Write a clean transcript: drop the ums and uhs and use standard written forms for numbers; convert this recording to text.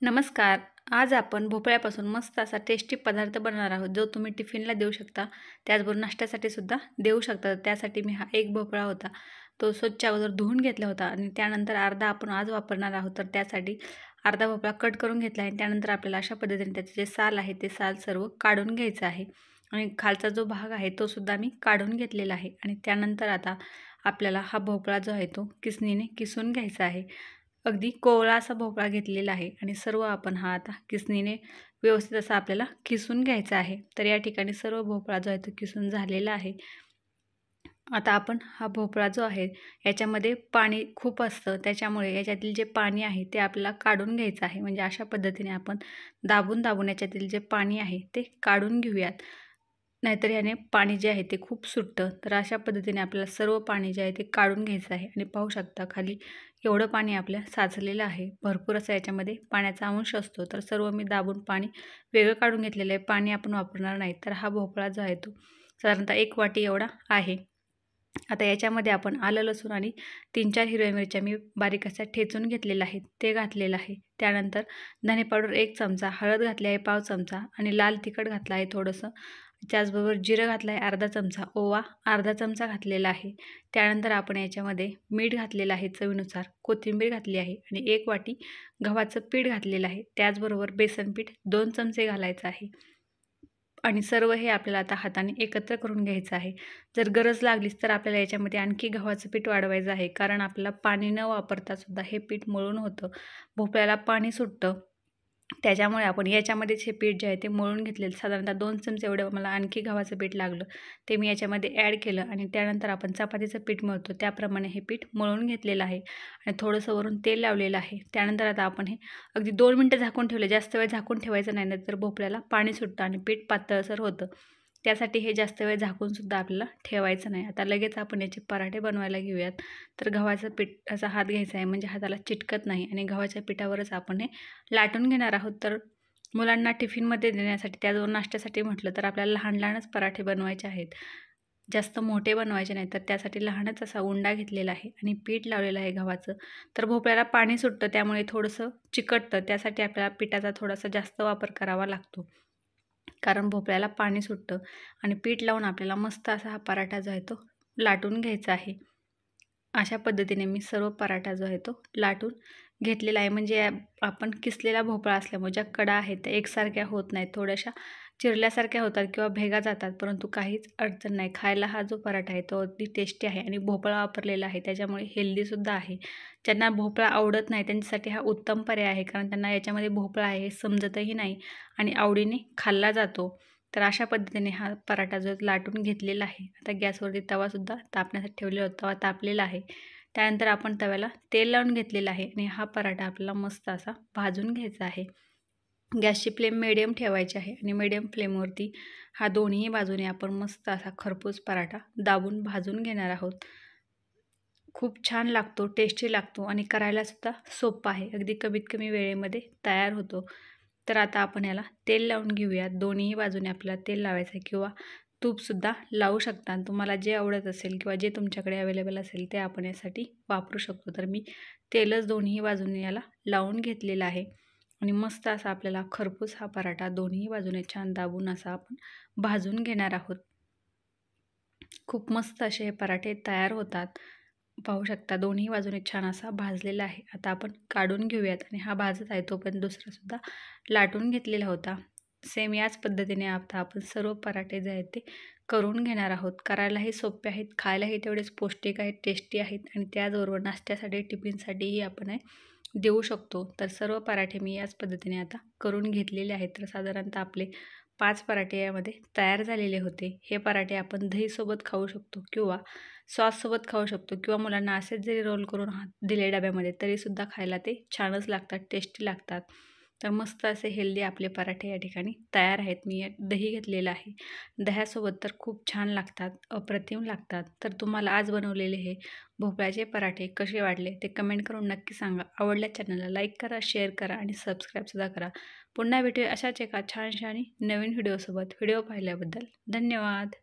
नमस्कार. आज आपण भोपळ्यापासून मस्त असा टेस्टी पदार्थ बनवणार आहोत, जो तुम्ही टिफिनला देऊ शकता. त्याचबरोबर नाश्त्यासाठी सुद्धा देऊ शकता. त्यासाठी मी हा एक भोपळा होता, तो स्वच्छ अगोदर धुवून घेतला होता आणि त्यानंतर अर्धा आपण आज वापरणार आहोत. तर त्यासाठी अर्धा भोपळा कट करून घेतला आहे. त्यानंतर आपल्याला अशा पद्धतीने त्याचे जे साल आहे, ते साल सर्व काढून घ्यायचं आहे आणि खालचा जो भाग आहे, तो सुद्धा मी काढून घेतलेला आहे. आणि त्यानंतर आता आपल्याला हा भोपळा जो आहे, तो किसणीने किसून घ्यायचा आहे. अगदी कोवळा असा भोपळा घेतलेला आहे आणि सर्व आपण हा आता किसणीने व्यवस्थित असा आपल्याला किसून घ्यायचा आहे. तर या ठिकाणी सर्व भोपळा जो आहे तो किसून झालेला आहे. आता आपण हा भोपळा जो आहे याच्यामध्ये पाणी खूप असतं, त्याच्यामुळे याच्यातील जे पाणी आहे ते आपल्याला काढून घ्यायचं आहे. म्हणजे अशा पद्धतीने आपण दाबून दाबून याच्यातील जे पाणी आहे ते काढून घेऊयात. नाहीतर याने पाणी जे आहे ते खूप सुटतं. तर अशा पद्धतीने आपल्याला सर्व पाणी जे आहे ते काढून घ्यायचं आहे. आणि पाहू शकता खाली एवढं पाणी आपल्या साचलेलं आहे. भरपूर असं याच्यामध्ये पाण्याचा अंश असतो. तर सर्व मी दाबून पाणी वेगळं काढून घेतलेलं आहे. पाणी आपण वापरणार नाही. तर हा भोपळा जो आहे तो साधारणतः 1 वाटी एवढा आहे. आता याच्यामध्ये आपण आलं लसूण आणि 3-4 हिरव्या मिरच्या मी बारीक अशा ठेचून घेतलेल्या आहेत, ते घातलेलं आहे. त्यानंतर धने पावडर 1 चमचा, हळद घातली आहे 1/2 चमचा आणि लाल तिखट घातलं आहे थोडंसं. त्याचबरोबर जिरं घातलं आहे अर्धा चमचा, ओवा अर्धा चमचा घातलेला आहे. त्यानंतर आपण याच्यामध्ये मीठ घातलेलं आहे चवीनुसार, कोथिंबीर घातली आहे आणि 1 वाटी गव्हाचं पीठ घातलेलं आहे. त्याचबरोबर बेसन पीठ 2 चमचे घालायचं आहे. आणि सर्व हे आपल्याला आता हाताने एकत्र करून घ्यायचं आहे. जर गरज लागलीच तर आपल्याला याच्यामध्ये आणखी गव्हाचं पीठ वाढवायचं आहे, कारण आपल्याला पाणी न वापरता सुद्धा हे पीठ मळून होतं. भोपळ्याला पाणी सुटतं. त्याच्यामुळे आपण याच्यामध्येच हे पीठ जे आहे ते मळून घेतलेलं. साधारणतः 2 चमचे एवढं मला आणखी गव्हाचं पीठ लागलं. ते मी याच्यामध्ये ॲड केलं आणि त्यानंतर आपण चपातीचं पीठ मळतो त्याप्रमाणे हे पीठ मळून घेतलेलं आहे आणि थोडंसं वरून तेल लावलेलं आहे. त्यानंतर आता आपण हे अगदी 2 मिनटं झाकून ठेवलं. जास्त वेळ झाकून ठेवायचं नाही, तर भोपळ्याला पाणी सुटतं आणि पीठ पातळसर होतं. त्यासाठी हे जास्त वेळ झाकूनसुद्धा आपल्याला ठेवायचं नाही. आता लगेच आपण याचे पराठे बनवायला घेऊयात. तर गव्हाचा पिठाचा हात घ्यायचा आहे, म्हणजे हाताला चिटकत नाही आणि गव्हाच्या पिठावरच आपण हे लाटून घेणार आहोत. तर मुलांना टिफिनमध्ये देण्यासाठी, त्याचबरोबर नाश्त्यासाठी म्हटलं तर आपल्याला लहान लहानच पराठे बनवायचे आहेत, जास्त मोठे बनवायचे नाही. तर त्यासाठी लहानच असा उंडा घेतलेला आहे आणि पीठ लावलेलं आहे गव्हाचं. तर भोपळ्याला पाणी सुटतं, त्यामुळे थोडंसं चिकटतं. त्यासाठी आपल्याला पिठाचा थोडासा जास्त वापर करावा लागतो, कारण भोपळ्याला पाणी सुटतं. आणि पीठ लावून आपल्याला मस्त असा हा पराठा जो आहे तो लाटून घ्यायचा आहे. अशा पद्धतीने मी सर्व पराठा जो आहे तो लाटून घेतलेला आहे. म्हणजे आपण किसलेला भोपळा असल्यामुळे ज्या कडा आहेत त्या एकसारख्या होत नाहीत, थोड्याशा चिरल्यासारख्या होतात किंवा भेगा जातात, परंतु काहीच अडचण नाही. खायला हा जो पराठा आहे तो अगदी टेस्टी आहे आणि भोपळा वापरलेला आहे, त्याच्यामुळे हेल्दीसुद्धा आहे. ज्यांना भोपळा आवडत नाही त्यांच्यासाठी हा उत्तम पर्याय आहे, कारण त्यांना याच्यामध्ये भोपळा आहे हे समजतही नाही आणि आवडीने खाल्ला जातो. तर अशा पद्धतीने हा पराठा जो लाटून घेतलेला आहे. आता गॅसवरती तवासुद्धा तापण्यासाठी ठेवलेला होता, तवा तापलेला आहे. त्यानंतर आपण तव्याला तेल लावून घेतलेलं आहे आणि हा पराठा आपल्याला मस्त असा भाजून घ्यायचा आहे. गॅसची फ्लेम मिडियम ठेवायची आहे आणि मिडियम फ्लेमवरती हा दोन्ही बाजूने आपण मस्त असा खरपूस पराठा दाबून भाजून घेणार आहोत. खूप छान लागतो, टेस्टी लागतो आणि करायलासुद्धा सोपा आहे. अगदी कमीत कमी वेळेमध्ये तयार होतो. तर आता आपण याला तेल लावून घेऊयात. दोन्ही बाजूने आपल्याला तेल लावायचं आहे किंवा तूपसुद्धा लावू शकता. तुम्हाला जे आवडत असेल किंवा जे तुमच्याकडे अवेलेबल असेल ते आपण यासाठी वापरू शकतो. तर मी तेलच दोन्ही बाजूने याला लावून घेतलेलं आहे आणि मस्त असा आपल्याला खरपूस हा पराठा दोन्ही बाजूने छान दाबून असा आपण भाजून घेणार आहोत. खूप मस्त असे हे पराठे तयार होतात. पाहू शकता दोन्ही बाजूने छान असा भाजलेला आहे. आता आपण काढून घेऊयात आणि हा भाजत आहे तोपर्यंत दुसरासुद्धा लाटून घेतलेला होता. सेम याच पद्धतीने आता आपण सर्व पराठे जे आहेत ते करून घेणार आहोत. करायलाही सोपे आहेत, खायलाही तेवढेच पौष्टिक आहेत, टेस्टी आहेत आणि त्याचबरोबर नाश्त्यासाठी, टिफिनसाठीही आपण हे देऊ शकतो. तर सर्व पराठे मी याच पद्धतीने आता करून घेतलेले आहेत. तर साधारणतः आपले 5 पराठे यामध्ये तयार झालेले होते. हे पराठे आपण दहीसोबत खाऊ शकतो किंवा सॉससोबत खाऊ शकतो किंवा मुलांना असेच जरी रोल करून दिले डब्यामध्ये तरीसुद्धा खायला ते छानच लागतात, टेस्टी लागतात. तर मस्त असे हेल्दी आपले पराठे या ठिकाणी तयार आहेत. मी दही घेतलेलं आहे. दह्यासोबत तर खूप छान लागतात, अप्रतिम लागतात. तर तुम्हाला आज बनवलेले हे भोपळ्याचे पराठे कसे वाटले ते कमेंट करून नक्की सांगा. आवडल्या चॅनलला लाईक करा, शेअर करा आणि सबस्क्राईबसुद्धा करा. पुन्हा भेटूया अशाच एका छानशा आणि नवीन व्हिडिओसोबत. व्हिडिओ पाहिल्याबद्दल धन्यवाद.